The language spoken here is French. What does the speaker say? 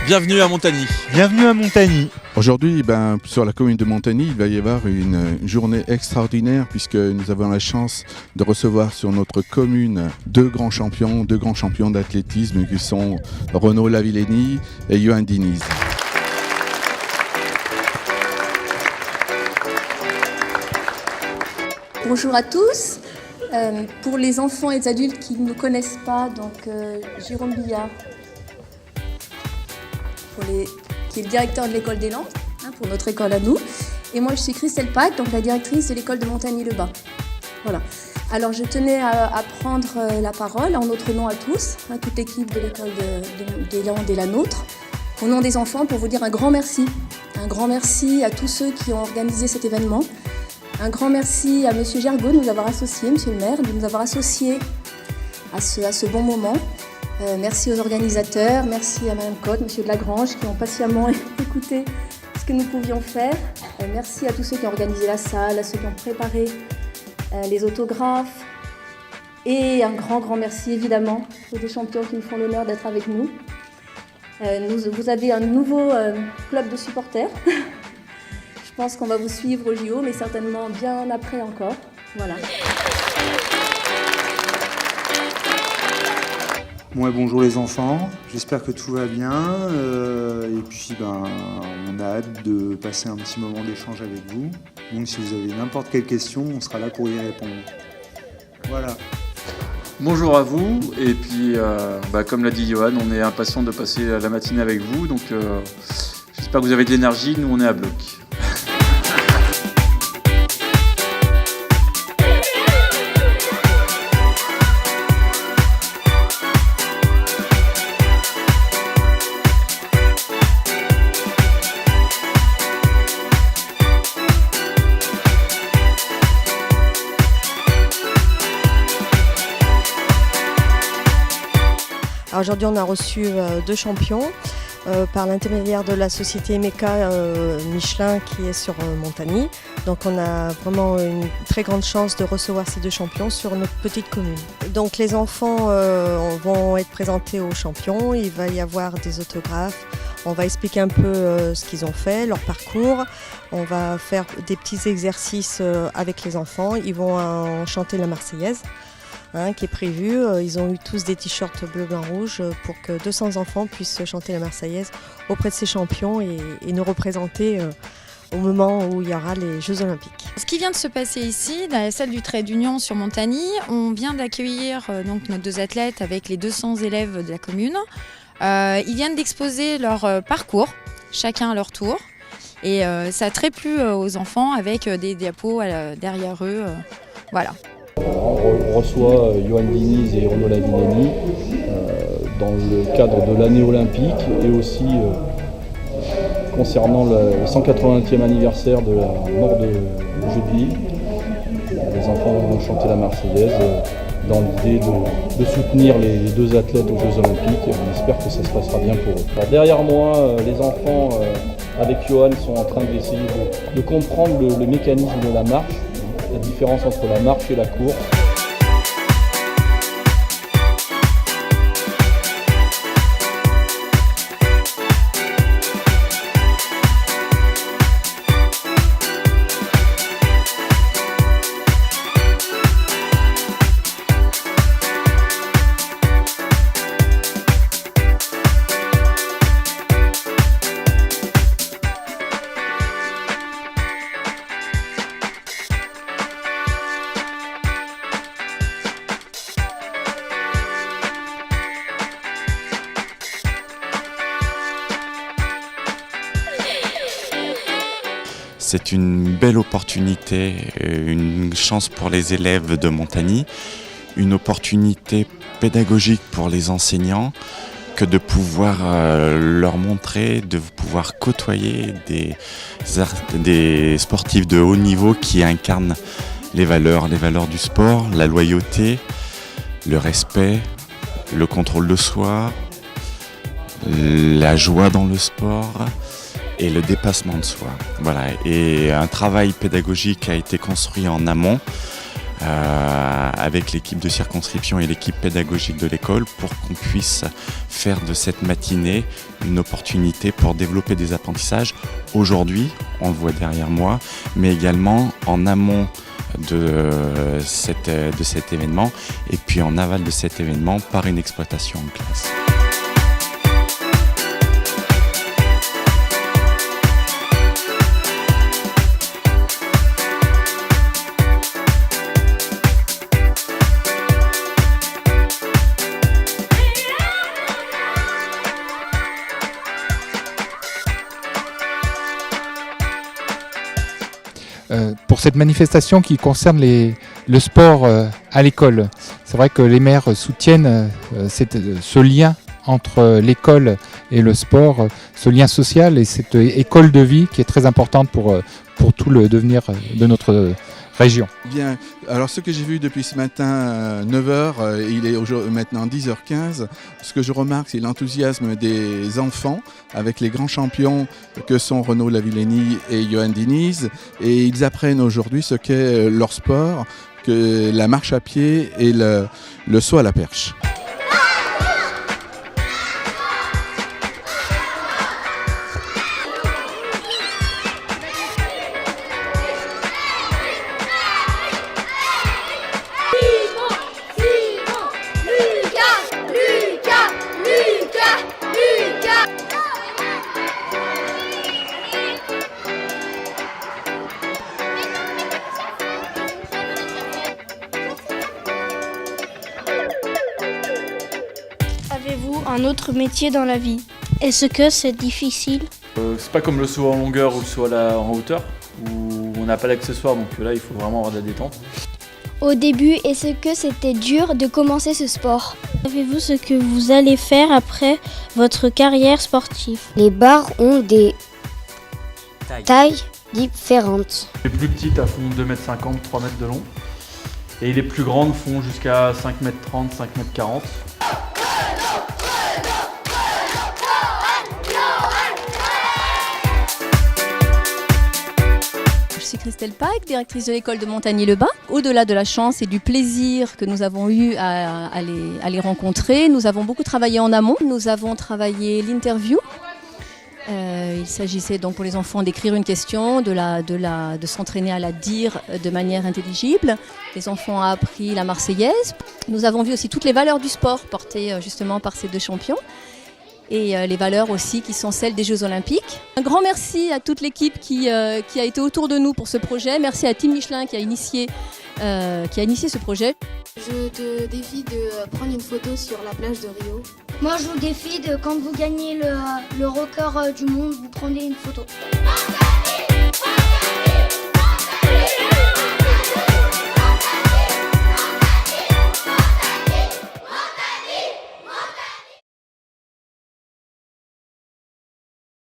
Bienvenue à Montagny. Bienvenue à Montagny. Aujourd'hui, sur la commune de Montagny, il va y avoir une journée extraordinaire puisque nous avons la chance de recevoir sur notre commune deux grands champions d'athlétisme qui sont Renaud Lavillenie et Johan Diniz. Bonjour à tous. Pour les enfants et les adultes qui ne nous connaissent pas, Jérôme Billard, qui est le directeur de l'école des Landes, pour notre école à nous. Et moi, je suis Christelle Pack, donc la directrice de l'école de Montagny-le-Bas. Voilà. Alors, je tenais à prendre la parole en notre nom à tous, toute l'équipe de l'école des Landes et la nôtre, au nom des enfants, pour vous dire un grand merci. Un grand merci à tous ceux qui ont organisé cet événement. Un grand merci à Monsieur Gergaud de nous avoir associés, Monsieur le maire, de nous avoir associés à ce bon moment. Merci aux organisateurs, merci à Madame Cotte, Monsieur de Lagrange qui ont patiemment écouté ce que nous pouvions faire. Merci à tous ceux qui ont organisé la salle, à ceux qui ont préparé les autographes. Et un grand merci évidemment aux deux champions qui nous font l'honneur d'être avec nous. Vous avez un nouveau club de supporters. Je pense qu'on va vous suivre au JO, mais certainement bien après encore. Voilà. Bon, bonjour les enfants, j'espère que tout va bien et puis on a hâte de passer un petit moment d'échange avec vous. Donc si vous avez n'importe quelle question, on sera là pour y répondre. Voilà. Bonjour à vous et puis comme l'a dit Johan, on est impatient de passer la matinée avec vous, donc j'espère que vous avez de l'énergie, nous on est à bloc. Aujourd'hui, on a reçu deux champions par l'intermédiaire de la société Meka Michelin qui est sur Montagny. Donc on a vraiment une très grande chance de recevoir ces deux champions sur notre petite commune. Donc les enfants vont être présentés aux champions, il va y avoir des autographes, on va expliquer un peu ce qu'ils ont fait, leur parcours. On va faire des petits exercices avec les enfants, ils vont chanter la Marseillaise. Qui est prévu. Ils ont eu tous des t-shirts bleu, blanc, rouge pour que 200 enfants puissent chanter la Marseillaise auprès de ces champions et nous représenter au moment où il y aura les Jeux Olympiques. Ce qui vient de se passer ici, dans la salle du Trait d'Union sur Montagny, on vient d'accueillir nos deux athlètes avec les 200 élèves de la commune. Ils viennent d'exposer leur parcours, chacun à leur tour. Et ça a très plu aux enfants avec des diapos derrière eux. Voilà. On reçoit Johan Diniz et Renaud Lavillenie dans le cadre de l'année olympique et aussi concernant le 180e anniversaire de la mort de Judy. Les enfants vont chanter la Marseillaise dans l'idée de soutenir les deux athlètes aux Jeux Olympiques. On espère que ça se passera bien pour eux. Alors, derrière moi, les enfants avec Johan sont en train d'essayer de comprendre le mécanisme de la marche. La différence entre la marche et la course. C'est une belle opportunité, une chance pour les élèves de Montagny, une opportunité pédagogique pour les enseignants que de pouvoir leur montrer, de pouvoir côtoyer des sportifs de haut niveau qui incarnent les valeurs du sport, la loyauté, le respect, le contrôle de soi, la joie dans le sport et le dépassement de soi. Voilà. Et un travail pédagogique a été construit en amont avec l'équipe de circonscription et l'équipe pédagogique de l'école pour qu'on puisse faire de cette matinée une opportunité pour développer des apprentissages aujourd'hui, on le voit derrière moi, mais également en amont de cet événement et puis en aval de cet événement par une exploitation en classe. Pour cette manifestation qui concerne le sport à l'école. C'est vrai que les maires soutiennent ce lien entre l'école et le sport, ce lien social et cette école de vie qui est très importante pour tout le devenir de notre région. Bien, alors ce que j'ai vu depuis ce matin 9h, il est maintenant 10h15, ce que je remarque c'est l'enthousiasme des enfants avec les grands champions que sont Renaud Lavillenie et Johan Diniz, et ils apprennent aujourd'hui ce qu'est leur sport, que la marche à pied et le saut à la perche. Avez-vous un autre métier dans la vie? Est-ce que c'est difficile? C'est pas comme le saut en longueur ou le saut en hauteur, où on n'a pas d'accessoires, donc là il faut vraiment avoir de la détente. Au début, est-ce que c'était dur de commencer ce sport? Savez-vous ce que vous allez faire après votre carrière sportive? Les barres ont des tailles différentes. Les plus petites elles font 2,50 m, 3 mètres de long. Et les plus grandes font jusqu'à 5,30 m, 5,40 m. Je suis Christelle Pâques, directrice de l'école de Montagny-le-Bas. Au-delà de la chance et du plaisir que nous avons eu à les rencontrer, nous avons beaucoup travaillé en amont. Nous avons travaillé l'interview. Il s'agissait donc pour les enfants d'écrire une question, de s'entraîner à la dire de manière intelligible. Les enfants ont appris la Marseillaise. Nous avons vu aussi toutes les valeurs du sport portées justement par ces deux champions. Et les valeurs aussi qui sont celles des Jeux Olympiques. Un grand merci à toute l'équipe qui a été autour de nous pour ce projet. Merci à Team Michelin qui a initié ce projet. Je te défie de prendre une photo sur la plage de Rio. Moi, je vous défie de, quand vous gagnez le record du monde, vous prenez une photo.